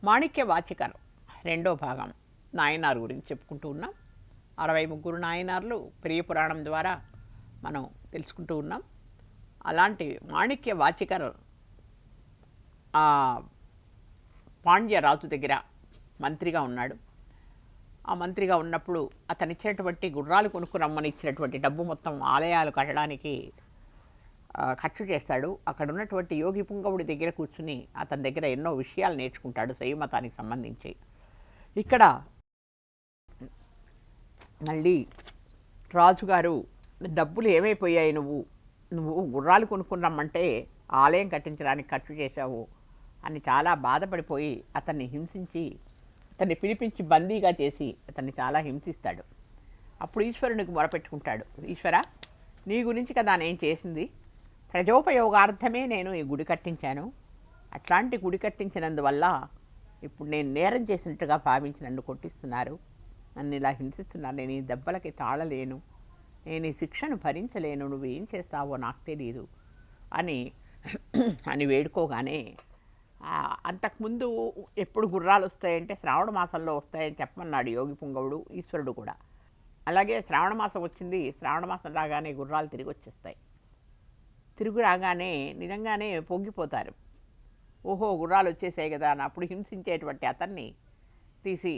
మాణిక్య వాచికర్ రెండో భాగం నాయనార్ గురించి చెప్పుకుంటూ ఉన్నాం. 63 నాయనార్లు పెరియ పురాణం ద్వారా మనం తెలుసుకుంటూ ఉన్నాం. అలాంటి మాణిక్య వాచికర్ పాండ్య రాజు దగ్గర మంత్రిగా ఉన్నాడు. ఆ మంత్రిగా ఉన్నప్పుడు అతను ఇచ్చినటువంటి గుర్రాలు కొనుక్కురమ్మని ఇచ్చినటువంటి డబ్బు మొత్తం ఆలయాలు కట్టడానికి ఖర్చు చేస్తాడు. అక్కడ ఉన్నటువంటి యోగి పుంగవుడి దగ్గర కూర్చుని అతని దగ్గర ఎన్నో విషయాలు నేర్చుకుంటాడు శైవ మతానికి సంబంధించి. ఇక్కడ మళ్ళీ రాజుగారు డబ్బులు ఏమైపోయాయి, నువ్వు గుర్రాలు కొనుక్కురమ్మంటే ఆలయం కట్టించడానికి ఖర్చు చేశావు అని చాలా బాధపడిపోయి అతన్ని హింసించి అతన్ని పిలిపించి బందీగా చేసి అతన్ని చాలా హింసిస్తాడు. అప్పుడు ఈశ్వరునికి మొరపెట్టుకుంటాడు, ఈశ్వర, నీ గురించి కదా నేను చేసింది, ప్రజోపయోగార్థమే నేను ఈ గుడి కట్టించాను. అట్లాంటి గుడి కట్టించినందువల్ల ఇప్పుడు నేను నేరం చేసినట్టుగా భావించి నన్ను కొట్టిస్తున్నారు, నన్ను ఇలా హింసిస్తున్నారు. నేను ఈ దెబ్బలకి తాళలేను, నేను ఈ శిక్షను భరించలేను, నువ్వేం చేస్తావో నాకు తెలీదు అని వేడుకోగానే, అంతకుముందు ఎప్పుడు గుర్రాలు వస్తాయంటే శ్రావణ మాసంలో వస్తాయని చెప్పమన్నాడు యోగి పుంగవుడు, ఈశ్వరుడు కూడా. అలాగే శ్రావణ మాసం వచ్చింది, శ్రావణ మాసం రాగానే గుర్రాలు తిరిగి వచ్చేస్తాయి. తిరిగి రాగానే నిజంగానే పొంగిపోతారు. ఓహో, గుర్రాలు వచ్చేసాయి కదా అని అప్పుడు హింసించేటువంటి అతన్ని తీసి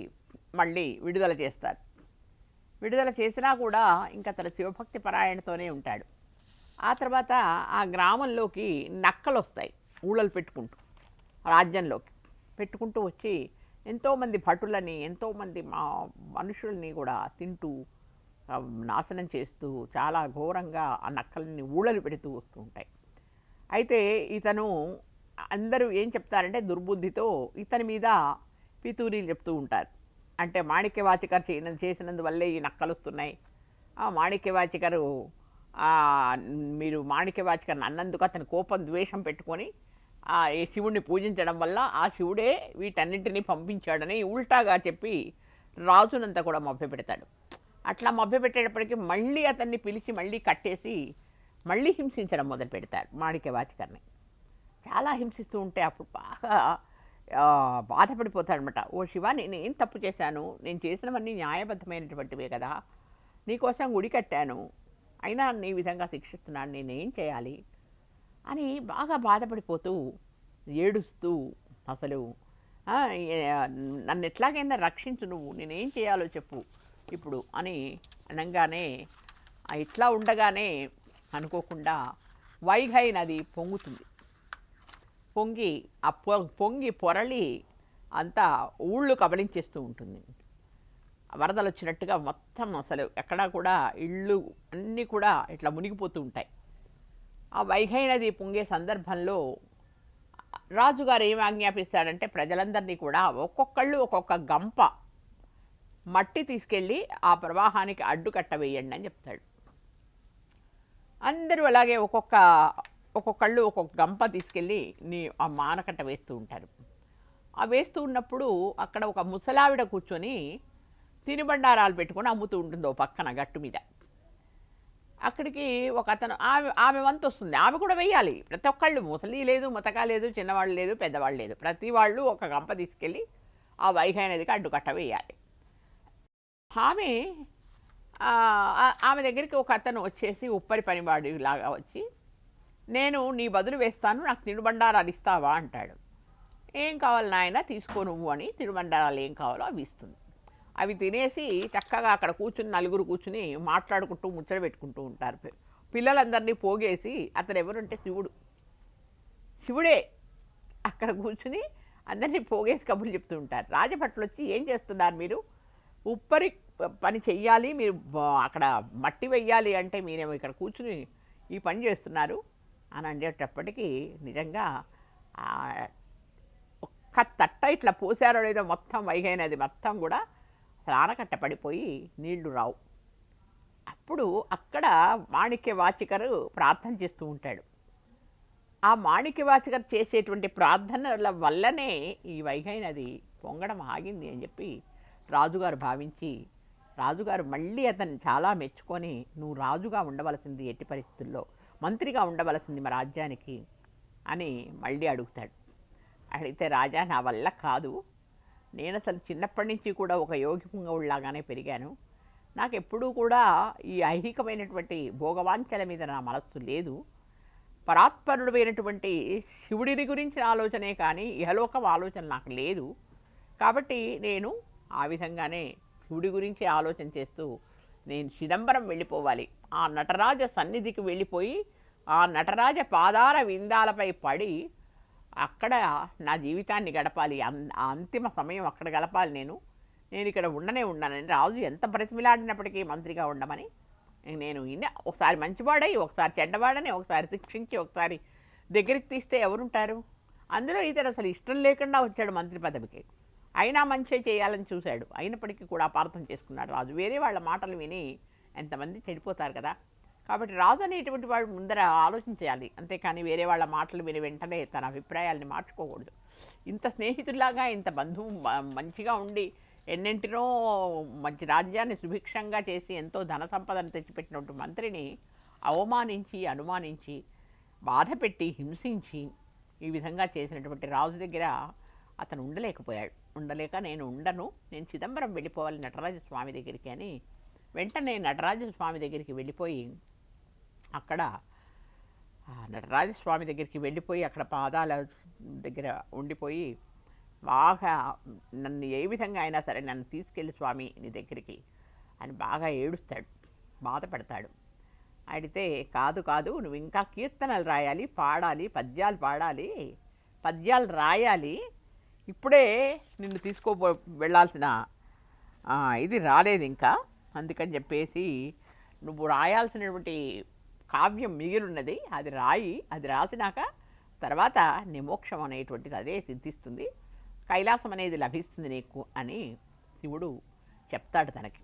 మళ్ళీ విడుదల చేస్తారు. విడుదల చేసినా కూడా ఇంకా తన శివభక్తి పరాయణతోనే ఉంటాడు. ఆ తర్వాత ఆ గ్రామంలోకి నక్కలు వస్తాయి, ఊళ్ళలు పెట్టుకుంటూ రాజ్యంలోకి పెట్టుకుంటూ వచ్చి ఎంతోమంది భటులని ఎంతోమంది మనుషుల్ని కూడా తింటూ నాశనం చేస్తూ చాలా ఘోరంగా ఆ నక్కలని ఊళ్ళలు పెడుతూ వస్తూ ఉంటాయి. అయితే ఇతను అందరూ ఏం చెప్తారంటే దుర్బుద్ధితో ఇతని మీద పితూరీలు చెప్తూ ఉంటారు. అంటే మాణిక్యవాచికర్ చేసినందువల్లే ఈ నక్కలు వస్తున్నాయి, మాణిక్యవాచికరు మీరు మాణిక్యవాచికర్ని అన్నందుకు అతని కోపం ద్వేషం పెట్టుకొని ఈ శివుడిని పూజించడం వల్ల ఆ శివుడే వీటన్నింటినీ పంపించాడని ఉల్టాగా చెప్పి రాజునంతా కూడా మభ్యపెడతాడు. అట్లా మభ్యపెట్టేటప్పటికీ మళ్ళీ అతన్ని పిలిచి మళ్ళీ కట్టేసి మళ్ళీ హింసించడం మొదలు పెడతాడు మాణిక్యవాచికర్ని. చాలా హింసిస్తూ ఉంటే అప్పుడు బాగా బాధపడిపోతాడనమాట. ఓ శివ, నేనేం తప్పు చేశాను, నేను చేసినవన్నీ న్యాయబద్ధమైనటువంటివే కదా, నీకోసం గుడి కట్టాను, అయినా నీ విధంగా శిక్షిస్తున్నాను, నేనేం చేయాలి అని బాగా బాధపడిపోతూ ఏడుస్తూ అసలు నన్ను ఎట్లాగైనా రక్షించు, నువ్వు నేనేం చేయాలో చెప్పు ఇప్పుడు అని అనగానే ఇట్లా ఉండగానే అనుకోకుండా వైఘై నది పొంగుతుంది. పొంగి పొంగి పొరలి అంతా ఊళ్ళు కబలించేస్తూ ఉంటుంది. వరదలు వచ్చినట్టుగా మొత్తం అసలు ఎక్కడా కూడా ఇళ్ళు అన్నీ కూడా ఇట్లా మునిగిపోతూ ఉంటాయి. ఆ వైఘై నది పొంగే సందర్భంలో రాజుగారు ఏమి ఆజ్ఞాపిస్తాడంటే ప్రజలందరినీ కూడా ఒక్కొక్కళ్ళు ఒక్కొక్క గంప మట్టి తీసుకెళ్ళి ఆ ప్రవాహానికి అడ్డుకట్ట వేయండి అని చెప్తాడు. అందరూ అలాగే ఒక్కొక్కళ్ళు ఒక్కొక్క గంప తీసుకెళ్ళి ఆ మానకట్ట వేస్తూ ఉంటారు. ఆ వేస్తూ ఉన్నప్పుడు అక్కడ ఒక ముసలావిడ కూర్చొని తినుబండారాలు పెట్టుకొని అమ్ముతూ ఉంటుంది ఓ పక్కన గట్టు మీద. అక్కడికి ఒక అతను ఆమె వంతు వస్తుంది, ఆమె కూడా వేయాలి. ప్రతి ఒక్కళ్ళు, ముసలి లేదు, ముతక లేదు, చిన్నవాళ్ళు లేదు, పెద్దవాళ్ళు లేదు, ప్రతి వాళ్ళు ఒక గంప తీసుకెళ్ళి ఆ వైఘై నదికి అడ్డుకట్ట వేయాలి. ఆమె దగ్గరికి ఒక అతను వచ్చేసి ఉప్పరి పనివాడి లాగా వచ్చి, నేను నీ బదులు వేస్తాను, నాకు తినుబండారాలు ఇస్తావా అంటాడు. ఏం కావాలి నాయన, తీసుకో నువ్వు అని తినుబండారాలు ఏం కావాలో అవి ఇస్తుంది. అవి తినేసి చక్కగా అక్కడ కూర్చుని నలుగురు కూర్చుని మాట్లాడుకుంటూ ముచ్చట పెట్టుకుంటూ ఉంటారు. పిల్లలందరినీ పోగేసి, అతను ఎవరంటే శివుడే అక్కడ కూర్చుని అందరినీ పోగేసి కబుర్లు చెప్తూ ఉంటారు. రాజభట్లు వచ్చి, ఏం చేస్తున్నారు మీరు, ఉప్పరి పని చెయ్యాలి, మీరు అక్కడ మట్టి వెయ్యాలి అంటే మీరేమో ఇక్కడ కూర్చుని ఈ పని చేస్తున్నారు అని అనేటప్పటికీ నిజంగా ఒక్క తట్ట ఇట్లా పోసారో లేదో మొత్తం వైఘై నది మొత్తం కూడా ఆనకట్ట పడిపోయి నీళ్లు రావు. అప్పుడు అక్కడ మాణిక్యవాచికరు ప్రార్థన చేస్తూ ఉంటాడు. ఆ మాణిక్యవాచికరు చేసేటువంటి ప్రార్థనల వల్లనే ఈ వైఘై నది పొంగడం ఆగింది అని చెప్పి రాజుగారు భావించి, రాజుగారు మళ్ళీ అతన్ని చాలా మెచ్చుకొని, నువ్వు రాజుగా ఉండవలసింది, ఎట్టి పరిస్థితుల్లో మంత్రిగా ఉండవలసింది మా రాజ్యానికి అని మళ్ళీ అడుగుతాడు. అడిగితే, రాజా నా వల్ల కాదు, నేను అసలు చిన్నప్పటి నుంచి కూడా ఒక యోగి పుంగవుడిలాగానే పెరిగాను, నాకు ఎప్పుడూ కూడా ఈ ఐహికమైనటువంటి భోగవాంఛల మీద నా మనస్సు లేదు, పరాత్పరుడైనటువంటి శివుడిని గురించిన ఆలోచనే కానీ ఇహలోకం ఆలోచన నాకు లేదు, కాబట్టి నేను ఆ విధంగానే శివుడి గురించి ఆలోచన చేస్తూ నేను చిదంబరం వెళ్ళిపోవాలి, ఆ నటరాజ సన్నిధికి వెళ్ళిపోయి ఆ నటరాజ పాదాల విందాలపై పడి అక్కడ నా జీవితాన్ని గడపాలి, అంతిమ సమయం అక్కడ గడపాలి, నేను ఇక్కడ ఉన్నానని రాజు ఎంత బ్రతిమిలాడినప్పటికీ మంత్రిగా ఉండమని నేను ఒకసారి మంచివాడై ఒకసారి చెడ్డవాడని, ఒకసారి శిక్షించి ఒకసారి దగ్గరికి తీస్తే ఎవరుంటారు, అందులో ఇతడు అసలు ఇష్టం లేకుండా వచ్చాడు మంత్రి పదవికి, అయినా మంచి చేయాలని చూశాడు, అయినప్పటికీ కూడా అపార్థం చేసుకున్నాడు రాజు. వేరే వాళ్ళ మాటలు విని ఎంతమంది చెడిపోతారు కదా, కాబట్టి రాజు అనేటువంటి వాడు ముందర ఆలోచించాలి, అంతేకాని వేరే వాళ్ళ మాటలు విని వెంటనే తన అభిప్రాయాల్ని మార్చుకోకూడదు. ఇంత స్నేహితుల్లాగా ఇంత బంధువు మంచిగా ఉండి ఎన్నింటినో మంచి రాజ్యాన్ని సుభిక్షంగా చేసి ఎంతో ధన సంపదను తెచ్చిపెట్టినటువంటి మంత్రిని అవమానించి అనుమానించి బాధపెట్టి హింసించి ఈ విధంగా చేసినటువంటి రాజు దగ్గర అతను ఉండలేక నేను చిదంబరం వెళ్ళిపోవాలి నటరాజస్వామి దగ్గరికి అని వెంటనే నటరాజస్వామి దగ్గరికి వెళ్ళిపోయి అక్కడ నటరాజస్వామి దగ్గరికి వెళ్ళిపోయి అక్కడ పాదాల దగ్గర ఉండిపోయి బాగా నన్ను ఏ విధంగా అయినా సరే నన్ను తీసుకెళ్ళి స్వామి నీ దగ్గరికి అని బాగా ఏడుస్తాడు, బాధపడతాడు. అడిగితే కాదు నువ్వు ఇంకా కీర్తనలు రాయాలి, పాడాలి, పద్యాలు రాయాలి, ఇప్పుడే నిన్ను వెళ్ళాల్సిన ఇది రాలేదు ఇంకా, అందుకని చెప్పేసి నువ్వు రాయాల్సినటువంటి కావ్యం మిగిలిన్నది, అది రాసినాక తర్వాత నీ మోక్షం అనేటువంటిది అదే సిద్ధిస్తుంది, కైలాసం అనేది లభిస్తుంది నీకు అని శివుడు చెప్తాడు తనకి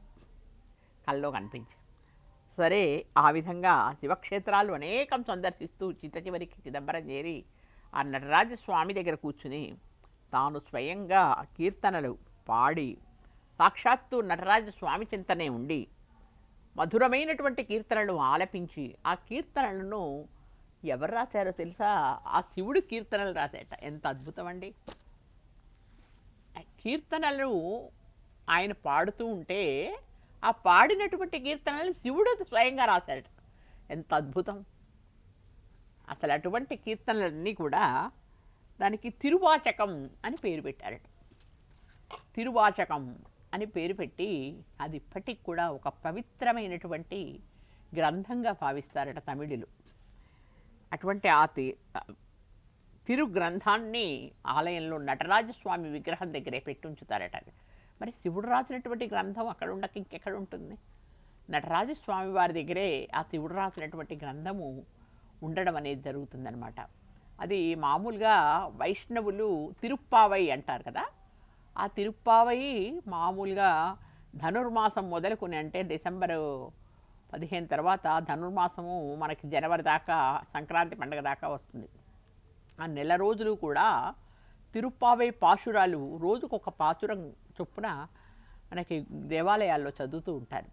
కల్లో కనిపించి. సరే, ఆ విధంగా శివక్షేత్రాలు అనేకం సందర్శిస్తూ చివరికి చిదంబరం చేరి ఆ నటరాజస్వామి దగ్గర కూర్చుని తాను స్వయంగా కీర్తనలు పాడి సాక్షాత్తు నటరాజస్వామి చింతనే ఉండి మధురమైనటువంటి కీర్తనలు ఆలపించి ఆ కీర్తనలను ఎవరు రాశారో తెలుసా? ఆ శివుడు కీర్తనలు రాసేట. ఎంత అద్భుతం అండి! కీర్తనలు ఆయన పాడుతూ ఉంటే ఆ పాడినటువంటి కీర్తనలు శివుడు స్వయంగా రాశాడు. ఎంత అద్భుతం! అసలు అటువంటి కీర్తనలన్నీ కూడా దానికి తిరువాచకం అని పేరు పెట్టారట. తిరువాచకం అని పేరు పెట్టి అది ఇప్పటికి కూడా ఒక పవిత్రమైనటువంటి గ్రంథంగా భావిస్తారట తమిళులు. అటువంటి ఆ తిరు గ్రంథాన్ని ఆలయంలో నటరాజస్వామి విగ్రహం దగ్గరే పెట్టి ఉంచుతారట. మరి శివుడు రాసినటువంటి గ్రంథం అక్కడ ఉండక ఇంకెక్కడ ఉంటుంది? నటరాజస్వామి వారి దగ్గరే ఆ శివుడు రాసినటువంటి గ్రంథము ఉండడం అనేది జరుగుతుందన్నమాట. అది మామూలుగా వైష్ణవులు తిరుప్పావై అంటారు కదా, ఆ తిరుప్పావై మామూలుగా ధనుర్మాసం మొదలుకొని, అంటే డిసెంబరు 15 తర్వాత ధనుర్మాసము మనకి జనవరి దాకా సంక్రాంతి పండుగ దాకా వస్తుంది. ఆ నెల రోజులు కూడా తిరుప్పావై పాశురాలు రోజుకొక పాశురం చొప్పున మనకి దేవాలయాల్లో చదువుతూ ఉంటారు.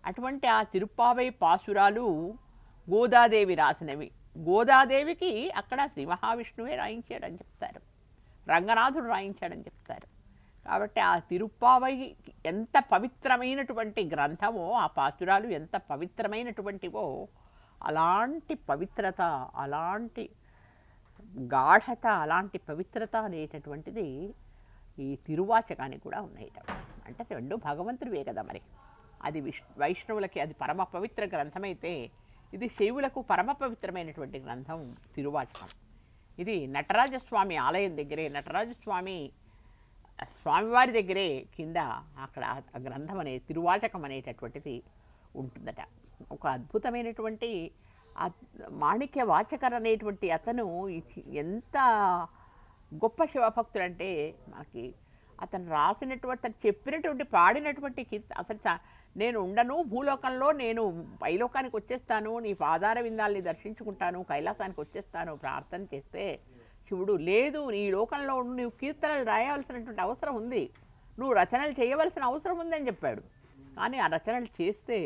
అటువంటి ఆ తిరుప్పావై పాశురాలు గోదాదేవి రాసినవి. గోదాదేవికి అక్కడ శ్రీ మహావిష్ణువే రాయించాడని చెప్తారు, రంగనాథుడు రాయించాడని చెప్తారు. కాబట్టి ఆ తిరుప్పావై ఎంత పవిత్రమైనటువంటి గ్రంథమో, ఆ పాశురాలు ఎంత పవిత్రమైనటువంటివో, అలాంటి పవిత్రత, అలాంటి గాఢత, అలాంటి పవిత్రత అనేటటువంటిది ఈ తిరువాచకానికి కూడా ఉన్నాయి. అంటే రెండు భగవంతుడివే కదా మరి. అది వైష్ణవులకి అది పరమ పవిత్ర గ్రంథమైతే, ఇది శైవులకు పరమ పవిత్రమైనటువంటి గ్రంథం తిరువాచకం. ఇది నటరాజస్వామి ఆలయం దగ్గరే, నటరాజస్వామి స్వామివారి దగ్గరే కింద అక్కడ ఆ గ్రంథం అనే తిరువాచకం అనేటటువంటిది ఉంటుందట. ఒక అద్భుతమైనటువంటి మాణిక్య వాచకర్ అనేటువంటి అతను ఎంత గొప్ప శివభక్తుడు అంటే, మనకి అతను రాసినటువంటి, చెప్పినటువంటి, పాడినటువంటి అసలు నేను ఉండను భూలోకంలో, నేను పైలోకానికి వచ్చేస్తాను, నీ పాదార విందాల్ని దర్శించుకుంటాను, కైలాసానికి వచ్చేస్తాను ప్రార్థన చేస్తే శివుడు లేదు, నీ లోకంలో నువ్వు కీర్తనలు రాయవలసినటువంటి అవసరం ఉంది, నువ్వు రచనలు చేయవలసిన అవసరం ఉందని చెప్పాడు. కానీ ఆ రచనలు చేస్తే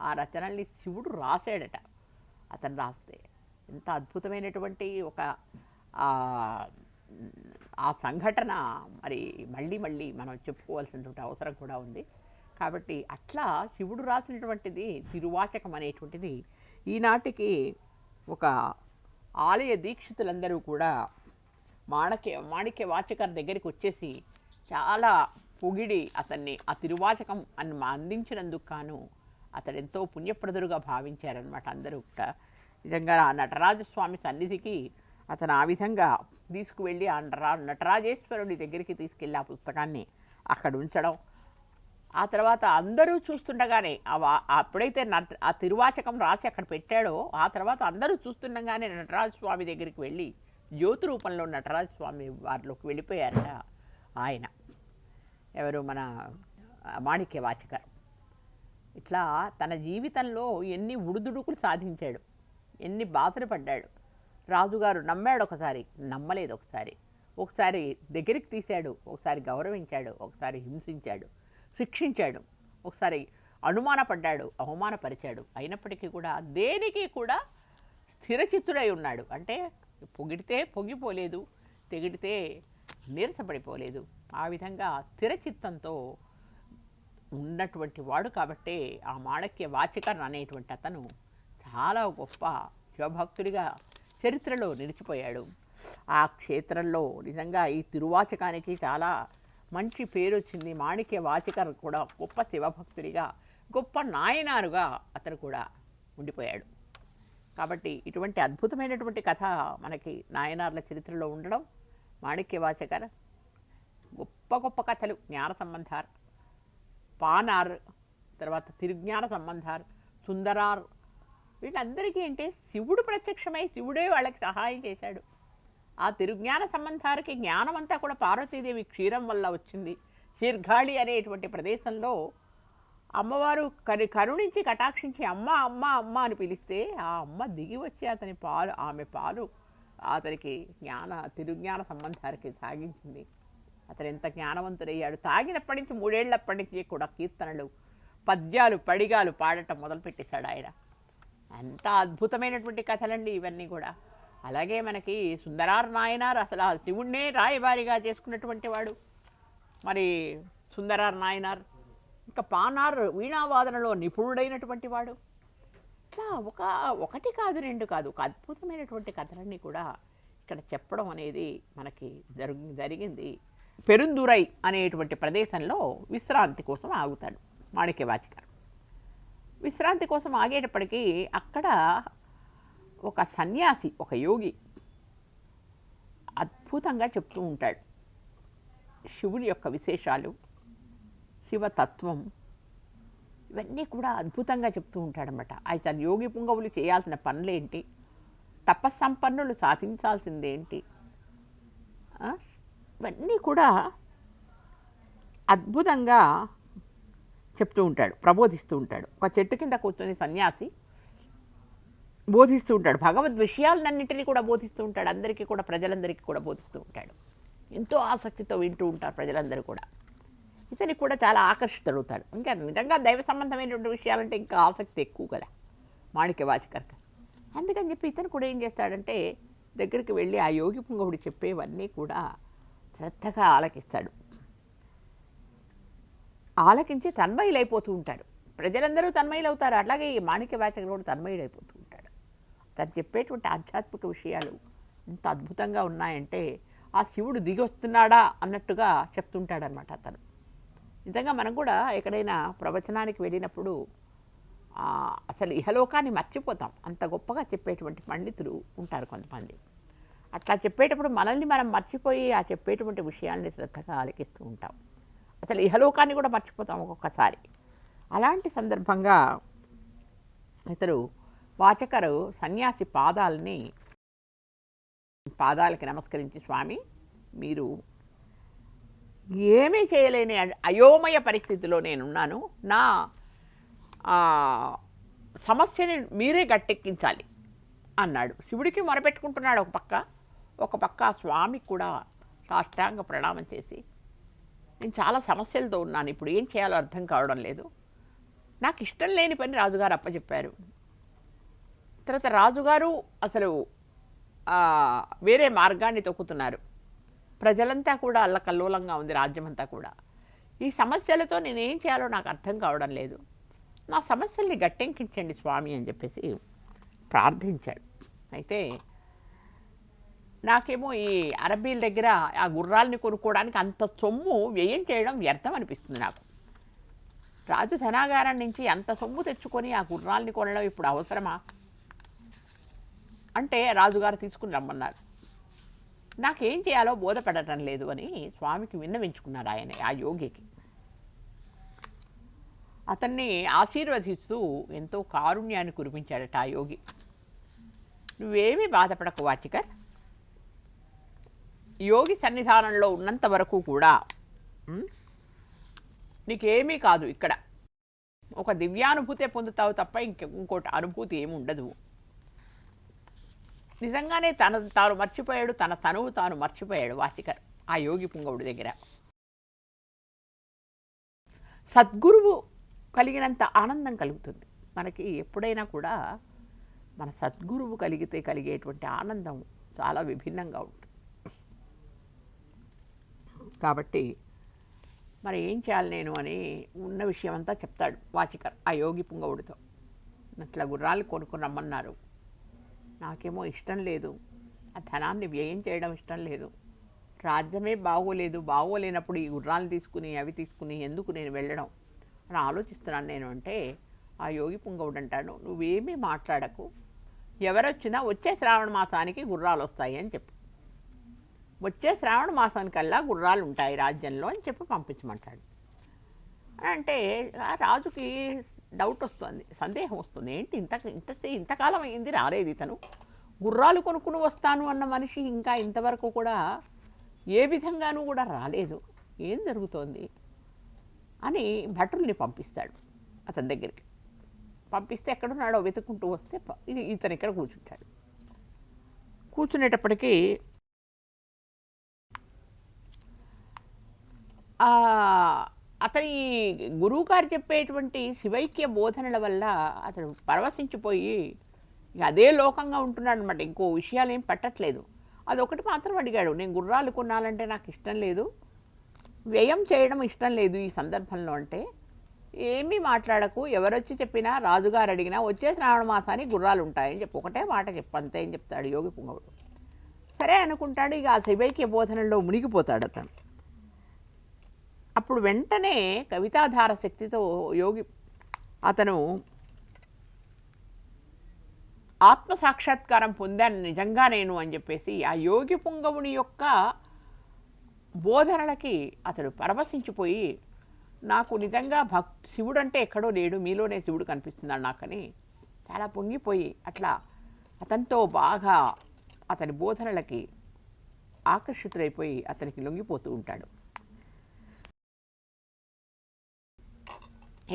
ఆ రచనల్ని శివుడు రాశాడట. అతను రాస్తే ఎంత అద్భుతమైనటువంటి ఒక ఆ సంఘటన మరి మళ్ళీ మళ్ళీ మనం చెప్పుకోవాల్సినటువంటి అవసరం కూడా ఉంది. కాబట్టి అట్లా శివుడు రాసినటువంటిది తిరువాచకం అనేటువంటిది ఈనాటికి ఒక ఆలయ దీక్షితులందరూ కూడా మాణిక్య వాచకర్ దగ్గరికి వచ్చేసి చాలా పొగిడి అతన్ని ఆ తిరువాచకం అని అందించినందుకు గాను అతడు ఎంతో పుణ్యప్రదుడుగా భావించారనమాట అందరూ కూడా. నిజంగా ఆ నటరాజస్వామి సన్నిధికి అతను ఆ విధంగా తీసుకువెళ్ళి ఆ నటరాజేశ్వరుడి దగ్గరికి తీసుకెళ్ళి ఆ పుస్తకాన్ని అక్కడ ఉంచడం, ఆ తర్వాత అందరూ చూస్తుండగానే అప్పుడైతే ఆ తిరువాచకం రాసి అక్కడ పెట్టాడో ఆ తర్వాత అందరూ చూస్తుండగానే నటరాజస్వామి దగ్గరికి వెళ్ళి జ్యోతి రూపంలో నటరాజస్వామి వారిలోకి వెళ్ళిపోయారట ఆయన. ఎవరు? మన మాణిక్య వాచకర్. ఇట్లా తన జీవితంలో ఎన్ని ఉడుదుడుకులు సాధించాడు, ఎన్ని బాధలు పడ్డాడు. రాజుగారు నమ్మాడు ఒకసారి, నమ్మలేదు ఒకసారి దగ్గరికి తీశాడు, ఒకసారి గౌరవించాడు, ఒకసారి హింసించాడు, శిక్షించాడు, ఒకసారి అనుమానపడ్డాడు, అవమానపరిచాడు. అయినప్పటికీ కూడా దేనికి కూడా స్థిరచిత్తుడై ఉన్నాడు. అంటే పొగిడితే పొంగిపోలేదు, తెగిడితే నీరసపడిపోలేదు. ఆ విధంగా స్థిరచిత్తంతో ఉన్నటువంటి వాడు కాబట్టే ఆ మాణిక్య వాచకర్ అనేటువంటి అతను చాలా గొప్ప శివభక్తుడిగా చరిత్రలో నిలిచిపోయాడు. ఆ క్షేత్రంలో నిజంగా ఈ తిరువాచకానికి చాలా మంచి పేరు వచ్చింది. మాణిక్య వాచకర్ కూడా గొప్ప శివభక్తుడిగా, గొప్ప నాయనారుగా అతను కూడా ఉండిపోయాడు. కాబట్టి ఇటువంటి అద్భుతమైనటువంటి కథ మనకి నాయనార్ల చరిత్రలో ఉండడం, మాణిక్య వాచకర్ గొప్ప గొప్ప కథలు, జ్ఞాన సంబంధార్, పానార్, తర్వాత తిరుజ్ఞాన సంబంధార్, సుందరార్, వీళ్ళందరికీ అంటే శివుడు ప్రత్యక్షమై శివుడే వాళ్ళకి సహాయం చేశాడు. ఆ తిరుజ్ఞాన సంబంధారికి జ్ఞానం అంతా కూడా పార్వతీదేవి క్షీరం వల్ల వచ్చింది. శీర్ఘాళి అనేటువంటి ప్రదేశంలో అమ్మవారు కరుణించి కటాక్షించి అమ్మ అమ్మ అమ్మ అని పిలిస్తే ఆ అమ్మ దిగి వచ్చి ఆమె పాలు అతనికి తిరుజ్ఞాన సంబంధానికి తాగించింది. అతను ఎంత జ్ఞానవంతుడయ్యాడు. తాగినప్పటి నుంచి 3 ఏళ్ళప్పటి నుంచి కూడా కీర్తనలు, పద్యాలు, పడిగాలు పాడటం మొదలుపెట్టేశాడు ఆయన. అంత అద్భుతమైనటువంటి కథలండి ఇవన్నీ కూడా. అలాగే మనకి సుందరార్ నాయనార్ అసలు ఆ శివుణ్ణే రాయబారిగా చేసుకున్నటువంటి వాడు మరి సుందరార్ నాయనార్. ఇంకా పానార్ వీణావాదనలో నిపుణుడైనటువంటి వాడు. ఇట్లా ఒకటి కాదు, 2 కాదు, ఒక అద్భుతమైనటువంటి కథలన్నీ కూడా ఇక్కడ చెప్పడం అనేది మనకి జరిగింది. పెరుందురై అనేటువంటి ప్రదేశంలో విశ్రాంతి కోసం ఆగుతాడు మాణిక్య వాచకర్. విశ్రాంతి కోసం ఆగేటప్పటికీ అక్కడ ఒక సన్యాసి, ఒక యోగి అద్భుతంగా చెప్తూ ఉంటాడు శివుని యొక్క విశేషాలు, శివతత్వం, ఇవన్నీ కూడా అద్భుతంగా చెప్తూ ఉంటాడనమాట. అయితే యోగి పుంగవులు చేయాల్సిన పనులేంటి, తపస్సంపన్నులు సాధించాల్సిందేంటి, ఇవన్నీ కూడా అద్భుతంగా చెప్తూ ఉంటాడు, ప్రబోధిస్తూ ఉంటాడు. ఒక చెట్టు కింద కూర్చొని సన్యాసి బోధిస్తూ ఉంటాడు. భగవద్ విషయాలన్నింటినీ కూడా బోధిస్తూ ఉంటాడు. అందరికీ కూడా, ప్రజలందరికీ కూడా బోధిస్తూ ఉంటాడు. ఎంతో ఆసక్తితో వింటూ ఉంటారు ప్రజలందరూ కూడా. ఇతనికి కూడా చాలా ఆకర్షితుడవుతాడు. ఇంకా నిజంగా దైవ సంబంధమైనటువంటి విషయాలంటే ఇంకా ఆసక్తి ఎక్కువ కదా మాణిక్య వాచకర్కి. అందుకని చెప్పి ఇతను కూడా ఏం చేస్తాడంటే దగ్గరికి వెళ్ళి ఆ యోగి పుంగవుడు చెప్పేవన్నీ కూడా శ్రద్ధగా ఆలకిస్తాడు. ఆలకించి తన్మయులైపోతూ ఉంటాడు. ప్రజలందరూ తన్మయులవుతారు. అట్లాగే ఈ మాణిక్య వాచకుడు కూడా తన్మయుడైపోతూ ఉంటాడు. తను చెప్పేటువంటి ఆధ్యాత్మిక విషయాలు ఎంత అద్భుతంగా ఉన్నాయంటే ఆ శివుడు దిగి వస్తున్నాడా అన్నట్టుగా చెప్తుంటాడనమాట అతను. నిజంగా మనం కూడా ఎక్కడైనా ప్రవచనానికి వెళ్ళినప్పుడు అసలు ఇహలోకాన్ని మర్చిపోతాం. అంత గొప్పగా చెప్పేటువంటి పండితులు ఉంటారు కొంతమంది. అట్లా చెప్పేటప్పుడు మనల్ని మనం మర్చిపోయి ఆ చెప్పేటువంటి విషయాల్ని శ్రద్ధగా ఆలకిస్తూ ఉంటాం. అసలు ఇహలోకాన్ని కూడా మర్చిపోతాం ఒక్కొక్కసారి. అలాంటి సందర్భంగా ఇతరు వాచకరు సన్యాసి పాదాలకి నమస్కరించి, స్వామి మీరు ఏమీ చేయలేని అయోమయ పరిస్థితిలో నేనున్నాను, నా సమస్యని మీరే గట్టెక్కించాలి అన్నాడు. శివుడికి మొరపెట్టుకుంటున్నాడు ఒక పక్క స్వామికి కూడా సాష్టాంగ ప్రణామం చేసి, నేను చాలా సమస్యలతో ఉన్నాను, ఇప్పుడు ఏం చేయాలో అర్థం కావడం లేదు, నాకు ఇష్టం లేని పని రాజుగారు అప్పచెప్పారు. తర్వాత రాజుగారు అసలు వేరే మార్గాన్ని తొక్కుతున్నారు, ప్రజలంతా కూడా అల్లకల్లోలంగా ఉంది, రాజ్యమంతా కూడా. ఈ సమస్యలతో నేనేం చేయాలో నాకు అర్థం కావడం లేదు, నా సమస్యల్ని గట్టెంకించండి స్వామి అని చెప్పేసి ప్రార్థించాడు. అయితే నాకేమో ఈ అరబ్బీల దగ్గర ఆ గుర్రాలని కొనుక్కోవడానికి అంత సొమ్ము వ్యయం చేయడం వ్యర్థం అనిపిస్తుంది నాకు. రాజు ధనాగారం నుంచి అంత సొమ్ము తెచ్చుకొని ఆ గుర్రాలని కొనడం ఇప్పుడు అవసరమా అంటే రాజుగారు తీసుకుని రమ్మన్నారు. నాకేం చేయాలో బోధపడటం లేదు అని స్వామికి విన్నవించుకున్నాడు ఆయన, ఆ యోగికి. అతన్ని ఆశీర్వదిస్తూ ఎంతో కారుణ్యాన్ని కురిపించాడట ఆ యోగి. నువ్వేమీ బాధపడకు వాచికర్, యోగి సన్నిధానంలో ఉన్నంత వరకు కూడా నీకేమీ కాదు, ఇక్కడ ఒక దివ్యానుభూతే పొందుతావు తప్ప ఇంకోటి అనుభూతి ఏమి ఉండదు. నిజంగానే తాను మర్చిపోయాడు, తన తనువు తాను మర్చిపోయాడు వాచికర్ ఆ యోగి పుంగవుడి దగ్గర. సద్గురువు కలిగినంత ఆనందం కలుగుతుంది మనకి. ఎప్పుడైనా కూడా మన సద్గురువు కలిగితే కలిగేటువంటి ఆనందం చాలా విభిన్నంగా ఉంటుంది. కాబట్టి మరి ఏం చేయాలి నేను అని ఉన్న విషయం అంతా చెప్తాడు వాచికర్ ఆ యోగి పుంగవుడితో. అట్లా గుర్రాలు కొనుక్కొని రమ్మన్నారు, నాకేమో ఇష్టం లేదు, ఆ ధనాన్ని వ్యయం చేయడం ఇష్టం లేదు, రాజ్యమే బాగోలేనప్పుడు ఈ గుర్రాలు తీసుకుని అవి తీసుకుని ఎందుకు నేను వెళ్ళడం అని ఆలోచిస్తున్నాను నేను అంటే, ఆ యోగి పుంగవుడు అంటాడు, నువ్వేమీ మాట్లాడకు, ఎవరొచ్చినా వచ్చే శ్రావణ మాసానికి గుర్రాలు వస్తాయి అని చెప్పు, వచ్చే శ్రావణ మాసానికల్లా గుర్రాలు ఉంటాయి రాజ్యంలో అని చెప్పి పంపించమంటాడు. అంటే రాజుకి డౌట్ వస్తుంది, సందేహం వస్తుంది, ఏంటి ఇంతకాలం అయింది రాలేదు ఇతను, గుర్రాలు కొనుక్కుని వస్తాను అన్న మనిషి ఇంకా ఇంతవరకు కూడా ఏ విధంగానూ కూడా రాలేదు, ఏం జరుగుతోంది అని భటుల్ని పంపిస్తాడు అతని దగ్గరికి. పంపిస్తే ఎక్కడున్నాడో వెతుక్కుంటూ వస్తే ఇతను ఇక్కడ కూర్చుంటాడు. కూర్చునేటప్పటికీ అతని గురువుగారు చెప్పేటువంటి శివైక్య బోధనల వల్ల అతడు పరవశించిపోయి అదే లోకంగా ఉంటున్నాడు అనమాట. ఇంకో విషయాలు ఏం పట్టట్లేదు. అదొకటి మాత్రం అడిగాడు, నేను గుర్రాలు కొనాలంటే నాకు ఇష్టం లేదు, వ్యయం చేయడం ఇష్టం లేదు ఈ సందర్భంలో. అంటే ఏమీ మాట్లాడకు, ఎవరొచ్చి చెప్పినా రాజుగారు అడిగినా వచ్చే శ్రావణ మాసానికి గుర్రాలు ఉంటాయని చెప్పి ఒకటే మాట చెప్పంతే అని చెప్తాడు యోగి పుంగవుడు. సరే అనుకుంటాడు. ఇక ఆ శివైక్య బోధనలో మునిగిపోతాడు అతను. అప్పుడు వెంటనే కవితాధార శక్తితో అతను ఆత్మసాక్షాత్కారం పొందాను నిజంగా నేను అని చెప్పేసి ఆ యోగి పుంగవుని యొక్క బోధనలకి అతడు పరవశించిపోయి, నాకు నిజంగా శివుడు అంటే ఎక్కడో లేడు, మీలోనే శివుడు కనిపిస్తున్నాడు నాకని చాలా పొంగిపోయి అట్లా అతనితో బాగా అతని బోధనలకి ఆకర్షితులైపోయి అతనికి లొంగిపోతూ ఉంటాడు.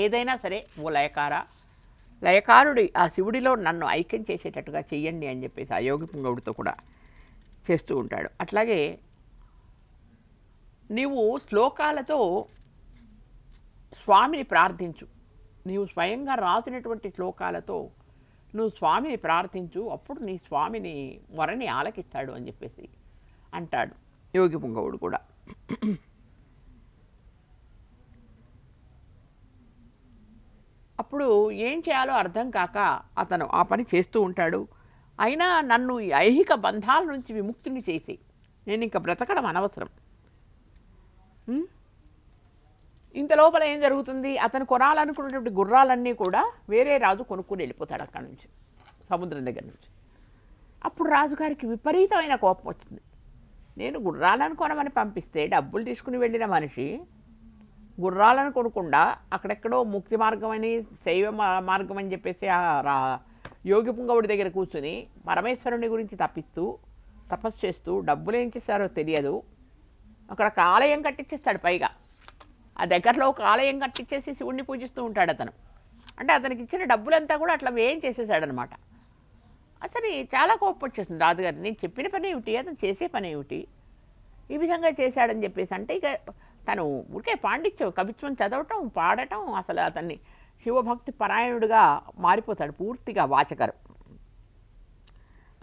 ఏదైనా సరే ఓ లయకారుడి ఆ శివుడిలో నన్ను ఐక్యం చేసేటట్టుగా చెయ్యండి అని చెప్పేసి ఆ యోగి పుంగవుడితో కూడా చేస్తూ ఉంటాడు. అట్లాగే నీవు శ్లోకాలతో స్వామిని ప్రార్థించు, నీవు స్వయంగా రాసినటువంటి శ్లోకాలతో నువ్వు స్వామిని ప్రార్థించు, అప్పుడు నీ స్వామిని మొరని ఆలకిస్తాడు అని చెప్పేసి అంటాడు యోగి పుంగవుడు కూడా. అప్పుడు ఏం చేయాలో అర్థం కాక అతను ఆ పని చేస్తూ ఉంటాడు. అయినా నన్ను ఈ ఐహిక బంధాల నుంచి విముక్తిని చేసి నేను ఇంకా బ్రతకడం అనవసరం. ఇంత లోపల ఏం జరుగుతుంది, అతను కొనాలనుకున్నటువంటి గుర్రాలన్నీ కూడా వేరే రాజు కొనుక్కుని వెళ్ళిపోతాడు అక్కడి నుంచి, సముద్రం దగ్గర నుంచి. అప్పుడు రాజుగారికి విపరీతమైన కోపం వచ్చింది. నేను గుర్రాలను కొనమని పంపిస్తే డబ్బులు తీసుకుని వెళ్ళిన మనిషి గుర్రాలను కొనకుండా అక్కడెక్కడో ముక్తి మార్గం అని శైవ మార్గం అని చెప్పేసి ఆ యోగి పుంగవుడి దగ్గర కూర్చుని పరమేశ్వరుని గురించి తపస్సు చేస్తూ డబ్బులు ఏం చేస్తారో తెలియదు, అక్కడ ఒక ఆలయం కట్టించేస్తాడు. పైగా ఆ దగ్గరలో ఒక ఆలయం కట్టించేసి శివుణ్ణి పూజిస్తూ ఉంటాడు అతను. అంటే అతనికి ఇచ్చిన డబ్బులంతా కూడా అట్లా వ్యయం చేసేసాడనమాట. అతని చాలా కోపం వచ్చేసింది రాజుగారు, నేను చెప్పిన పని ఏమిటి, అతను చేసే పని ఏమిటి, ఈ విధంగా చేశాడని చెప్పేసి. అంటే ఇక తను ఊరికే పాండిత్యం కవిత్వం చదవటం పాడటం, అసలు అతన్ని శివభక్తి పరాయణుడిగా మారిపోతాడు పూర్తిగా వాచకరు.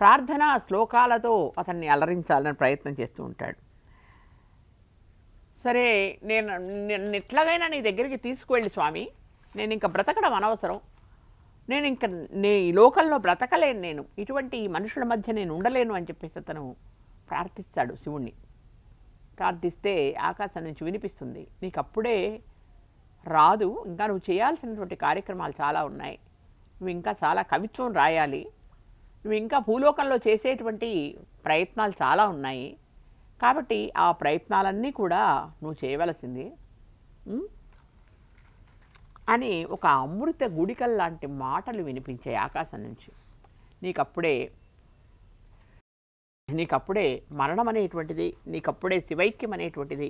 ప్రార్థన శ్లోకాలతో అతన్ని అలరించాలని ప్రయత్నం చేస్తూ ఉంటాడు. సరే, నేను నిన్ను ఎట్లాగైనా నీ దగ్గరికి తీసుకువెళ్ళి స్వామి, నేను ఇంకా బ్రతకడం అనవసరం, నేను ఇంకా ఈ లోకంలో బ్రతకలేను, నేను ఇటువంటి ఈ మనుషుల మధ్య నేను ఉండలేను అని చెప్పేసి అతను ప్రార్థిస్తాడు శివుణ్ణి. ప్రార్థిస్తే ఆకాశం నుంచి వినిపిస్తుంది, నీకు అప్పుడే రాదు, ఇంకా నువ్వు చేయాల్సినటువంటి కార్యక్రమాలు చాలా ఉన్నాయి, నువ్వు ఇంకా చాలా కవిత్వం రాయాలి, నువ్వు ఇంకా భూలోకంలో చేసేటువంటి ప్రయత్నాలు చాలా ఉన్నాయి, కాబట్టి ఆ ప్రయత్నాలన్నీ కూడా నువ్వు చేయవలసింది అని ఒక అమృత గుడికల్ లాంటి మాటలు వినిపించాయి ఆకాశం నుంచి. నీకప్పుడే మరణం అనేటువంటిది, నీకప్పుడే శివైక్యం అనేటువంటిది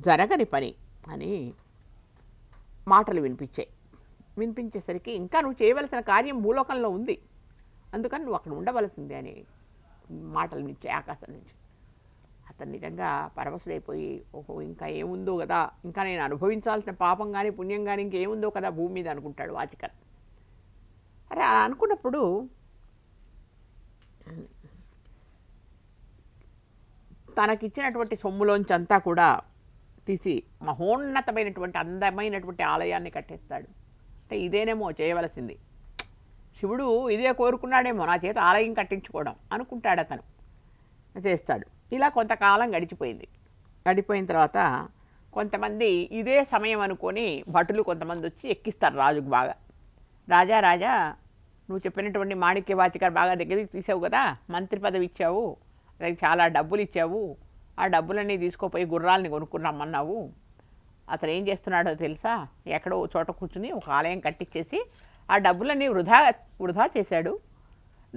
జరగని పని అని మాటలు వినిపించేసరికి ఇంకా నువ్వు చేయవలసిన కార్యం భూలోకంలో ఉంది, అందుకని నువ్వు అక్కడ ఉండవలసిందే అని మాటలు వినిపించాయి ఆకాశం నుంచి. అతను నిజంగా పరవశుడైపోయి, ఓహో ఇంకా ఏముందో కదా, ఇంకా నేను అనుభవించాల్సిన పాపం కానీ పుణ్యం కానీ ఇంకేముందో కదా భూమి మీద అనుకుంటాడు వాచికర్. అరే అలా అనుకున్నప్పుడు తనకిచ్చినటువంటి సొమ్ములోంచి అంతా కూడా తీసి మహోన్నతమైనటువంటి అందమైనటువంటి ఆలయాన్ని కట్టేస్తాడు. అంటే ఇదేనేమో చేయవలసింది, శివుడు ఇదే కోరుకున్నాడేమో నా చేత ఆలయం కట్టించుకోవడం అనుకుంటాడు, అతను చేస్తాడు. ఇలా కొంతకాలం గడిపోయిన తర్వాత కొంతమంది ఇదే సమయం అనుకొని భటులు కొంతమంది వచ్చి ఎక్కిస్తారు రాజుకు బాగా. రాజా నువ్వు చెప్పినటువంటి మాణిక్య వాచికర్ బాగా దగ్గరికి తీసావు కదా, మంత్రి పదవి ఇచ్చావు, అతనికి చాలా డబ్బులు ఇచ్చావు, ఆ డబ్బులన్నీ తీసుకోపోయి గుర్రాలని కొనుక్కున్నామన్నావు, అతను ఏం చేస్తున్నాడో తెలుసా, ఎక్కడో చోట కూర్చుని ఒక ఆలయం కట్టించేసి ఆ డబ్బులన్నీ వృధా చేశాడు,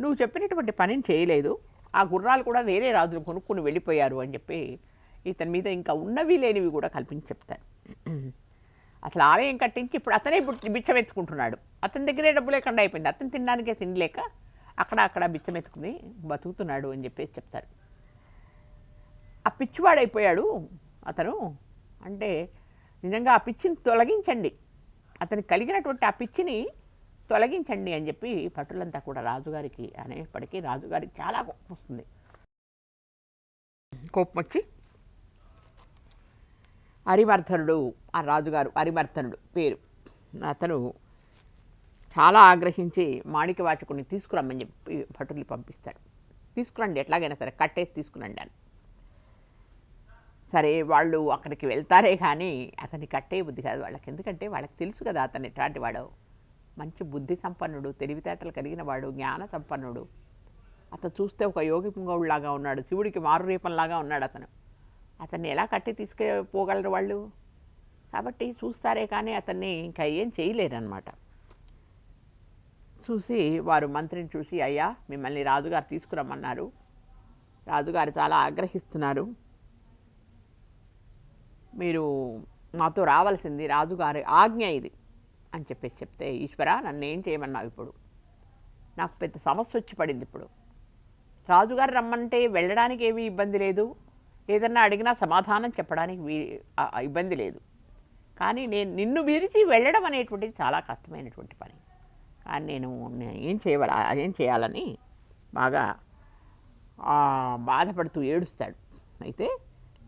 నువ్వు చెప్పినటువంటి పనిని చేయలేదు, ఆ గుర్రాలు కూడా వేరే రాజులు కొనుక్కుని వెళ్ళిపోయారు అని చెప్పి ఇతని మీద ఇంకా ఉన్నవి లేనివి కూడా కల్పించి చెప్తారు. అసలు ఆలయం కట్టించి ఇప్పుడు అతనే బిచ్చమెత్తుకుంటున్నాడు, అతని దగ్గరే డబ్బు లేకుండా అయిపోయింది, అతను తినడానికే తినలేక అక్కడ బిచ్చమెత్తుకుని బతుకుతున్నాడు అని చెప్పేసి చెప్తారు. ఆ పిచ్చివాడైపోయాడు అతను, అంటే నిజంగా ఆ పిచ్చిని తొలగించండి, అతనికి కలిగినటువంటి ఆ పిచ్చిని తొలగించండి అని చెప్పి భటులంతా కూడా రాజుగారికి అనేప్పటికీ రాజుగారికి చాలా కోపం వస్తుంది. కోపం వచ్చి అరివర్ధనుడు, ఆ రాజుగారు అరివర్ధనుడు పేరు, అతను చాలా ఆగ్రహించి మాణిక్యవాచకుని తీసుకురమ్మని చెప్పి భటుల్ని పంపిస్తాడు. తీసుకురండి, ఎట్లాగైనా సరే కట్టేసి తీసుకురండి అని. సరే వాళ్ళు అక్కడికి వెళ్తారే కానీ అతన్ని కట్టే బుద్ధి కాదు వాళ్ళకి, ఎందుకంటే వాళ్ళకి తెలుసు కదా అతను ఎట్లాంటి వాడు, మంచి బుద్ధి సంపన్నుడు, తెలివితేటలు కలిగిన వాడు, జ్ఞాన సంపన్నుడు. అతను చూస్తే ఒక యోగి పుంగవుడిలాగా ఉన్నాడు, శివుడికి మారురూపంలాగా ఉన్నాడు అతన్ని ఎలా కట్టి తీసుకుపోగలరు వాళ్ళు, కాబట్టి చూస్తారే కానీ అతన్ని ఇంకా ఏం చేయలేరన్నమాట. చూసి వారు మంత్రిని చూసి, అయ్యా మిమ్మల్ని రాజుగారు తీసుకురమ్మన్నారు, రాజుగారు చాలా ఆగ్రహిస్తున్నారు, మీరు మాతో రావాల్సింది, రాజుగారి ఆజ్ఞ ఇది అని చెప్పేసి చెప్తే, ఈశ్వర నన్ను ఏం చేయమన్నావు, ఇప్పుడు నాకు పెద్ద సమస్య వచ్చి పడింది, ఇప్పుడు రాజుగారు రమ్మంటే వెళ్ళడానికి ఏమీ ఇబ్బంది లేదు, ఏదన్నా అడిగినా సమాధానం చెప్పడానికి ఇబ్బంది లేదు, కానీ నేను నిన్ను విరిచి వెళ్ళడం అనేటువంటిది చాలా కష్టమైనటువంటి పని, కానీ నేను ఏం చేయాలని బాగా బాధపడుతూ ఏడుస్తాడు. అయితే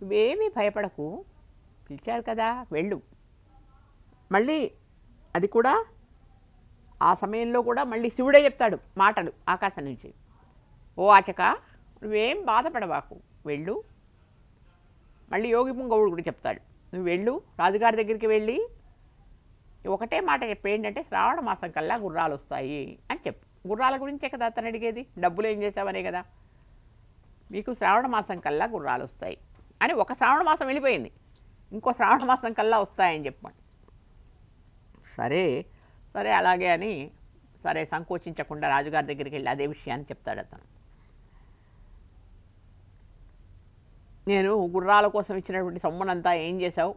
ఇవేమీ భయపడకు, పిలిచారు కదా వెళ్ళు. మళ్ళీ అది కూడా ఆ సమయంలో కూడా మళ్ళీ శివుడే చెప్తాడు మాటలు ఆకాశం నుంచి, ఓ వాచక నువ్వేం బాధపడవాకు, వెళ్ళు. మళ్ళీ యోగి పుంగవుడు కూడా చెప్తాడు, నువ్వు వెళ్ళు, రాజుగారి దగ్గరికి వెళ్ళి ఒకటే మాట చెప్పు, ఏంటంటే శ్రావణ మాసం కల్లా గుర్రాలు వస్తాయి అని చెప్పు. గుర్రాల గురించే కదా అతను అడిగేది, డబ్బులు ఏం చేసావనే కదా, మీకు శ్రావణ మాసం కల్లా గుర్రాలు వస్తాయి అని. ఒక శ్రావణ మాసం వెళ్ళిపోయింది, ఇంకో శ్రావణ మాసం కల్లా వస్తాయని చెప్పండి. సరే అలాగే అని సరే సంకోచించకుండా రాజుగారి దగ్గరికి వెళ్ళి అదే విషయాన్ని చెప్తాడు అతను. నేను గుర్రాల కోసం ఇచ్చినటువంటి సొమ్మునంతా ఏం చేసావు,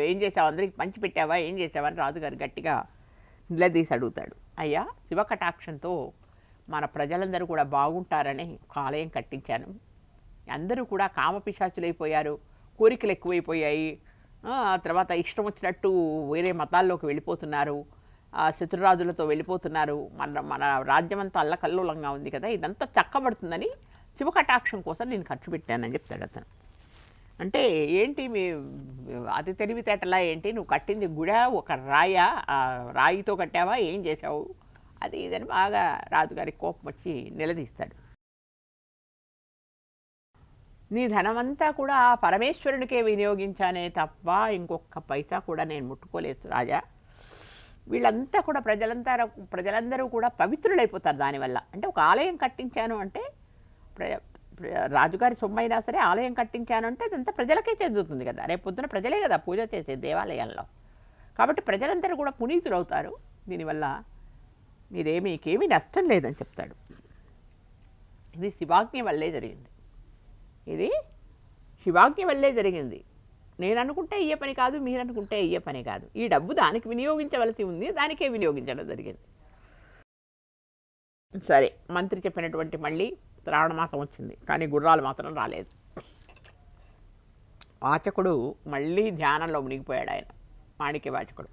ఏం చేసావు, అందరికి పంచి పెట్టావా, ఏం చేసావని రాజుగారు గట్టిగా నిలదీసి అడుగుతాడు. అయ్యా శివకటాక్షంతో మన ప్రజలందరూ కూడా బాగుంటారని ఒక ఆలయం కట్టించాను, అందరూ కూడా కామపిశాచులైపోయారు, కోరికలు ఎక్కువైపోయాయి, తర్వాత ఇష్టం వచ్చినట్టు వేరే మతాల్లోకి వెళ్ళిపోతున్నారు, శత్రురాజులతో వెళ్ళిపోతున్నారు, మన రాజ్యం అంతా అల్లకల్లోలంగా ఉంది కదా, ఇదంతా చక్కబడుతుందని శివకటాక్షం కోసం నేను ఖర్చు పెట్టానని చెప్తాడు అతను. అంటే ఏంటి మీ అతి తెలివితేటలా ఏంటి, నువ్వు కట్టింది గుడా ఒక రాయితో కట్టావా, ఏం చేసావు, అది ఇదని బాగా రాజుగారికి కోపం వచ్చి నిలదీస్తాడు. నీ ధనమంతా కూడా పరమేశ్వరునికే వినియోగించానే తప్ప ఇంకొక పైసా కూడా నేను ముట్టుకోలేదు రాజా. వీళ్ళంతా కూడా ప్రజలందరూ కూడా పవిత్రులైపోతారు దానివల్ల. అంటే ఒక ఆలయం కట్టించాను అంటే రాజుగారి సొమ్మైనా సరే ఆలయం కట్టించాను అంటే అదంతా ప్రజలకే చెందుతుంది కదా. రేపు పొద్దున ప్రజలే కదా పూజ చేసేది దేవాలయాల్లో. కాబట్టి ప్రజలందరూ కూడా పునీతులు అవుతారు. దీనివల్ల మీకేమీ నష్టం లేదని చెప్తాడు. ఇది శివాజ్ఞ వల్లే జరిగింది. ఇది శివాజ్ఞ వల్లే జరిగింది. నేను అనుకుంటే అయ్యే పని కాదు, మీరు అనుకుంటే అయ్యే పని కాదు. ఈ డబ్బు దానికి వినియోగించవలసి ఉంది, దానికే వినియోగించడం జరిగింది. సరే, మంత్రి చెప్పినటువంటి మళ్ళీ శ్రావణ మాసం వచ్చింది, కానీ గుర్రాలు మాత్రం రాలేదు. వాచకుడు మళ్ళీ ధ్యానంలో మునిగిపోయాడు. ఆయన మాణిక్య వాచకుడు,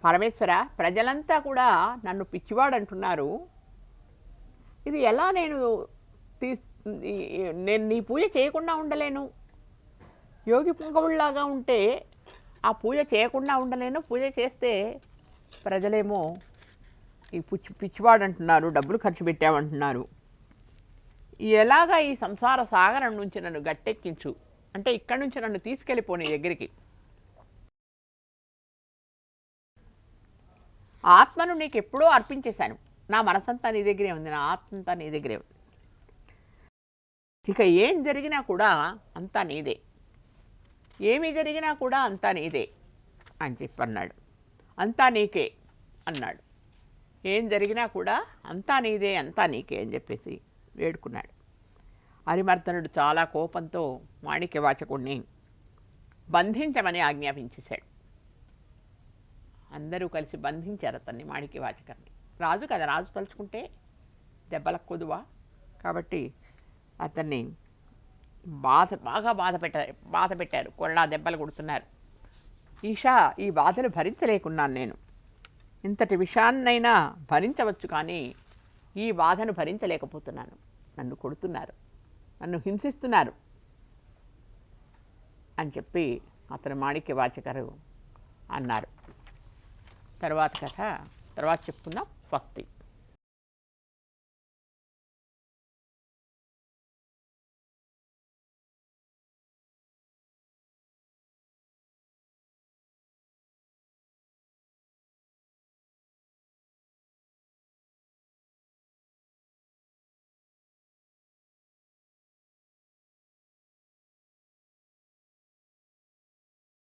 పరమేశ్వర, ప్రజలంతా కూడా నన్ను పిచ్చివాడు అంటున్నారు, ఇది ఎలా నేను నీ పూజ చేయకుండా ఉండలేను. యోగి పుంగవుల్లాగా ఉంటే ఆ పూజ చేయకుండా ఉండలేను, పూజ చేస్తే ప్రజలేమో ఈ పిచ్చివాడు అంటున్నారు, డబ్బులు ఖర్చు పెట్టామంటున్నారు. ఎలాగా ఈ సంసార సాగరం నుంచి నన్ను గట్టెక్కించు, అంటే ఇక్కడి నుంచి నన్ను తీసుకెళ్ళిపోని దగ్గరికి. ఆత్మను నీకు ఎప్పుడో అర్పించేశాను, నా మనసంతా నీ దగ్గరే ఉంది, నా ఆత్మంతా నీ దగ్గరే ఉంది. ఇక ఏం జరిగినా కూడా అంతా నీదే, ఏమి జరిగినా కూడా అంతా నీదే అని చెప్పన్నాడు. అంతా నీకే అన్నాడు. ఏం జరిగినా కూడా అంతా నీదే, అంతా నీకే అని చెప్పేసి వేడుకున్నాడు. హరిమర్దనుడు చాలా కోపంతో మాణిక్యవాచకుడిని బంధించమని ఆజ్ఞాపించేశాడు. అందరూ కలిసి బంధించారు అతన్ని, మాణిక్యవాచకుడిని. రాజు కదా, రాజు తలుచుకుంటే దెబ్బలకు కొదువా, కాబట్టి అతన్ని బాగా బాధ పెట్టారు. కొరడా దెబ్బలు కొడుతున్నారు. ఈషా, ఈ బాధలు భరించలేకున్నాను నేను. ఇంతటి విషయాన్నైనా భరించవచ్చు, కానీ ఈ బాధను భరించలేకపోతున్నాను. నన్ను కొడుతున్నారు, నన్ను హింసిస్తున్నారు అని చెప్పి అతను మాణిక్యవాచకరు అన్నారు. తర్వాత చెప్పుకుందాం. స్వస్తి.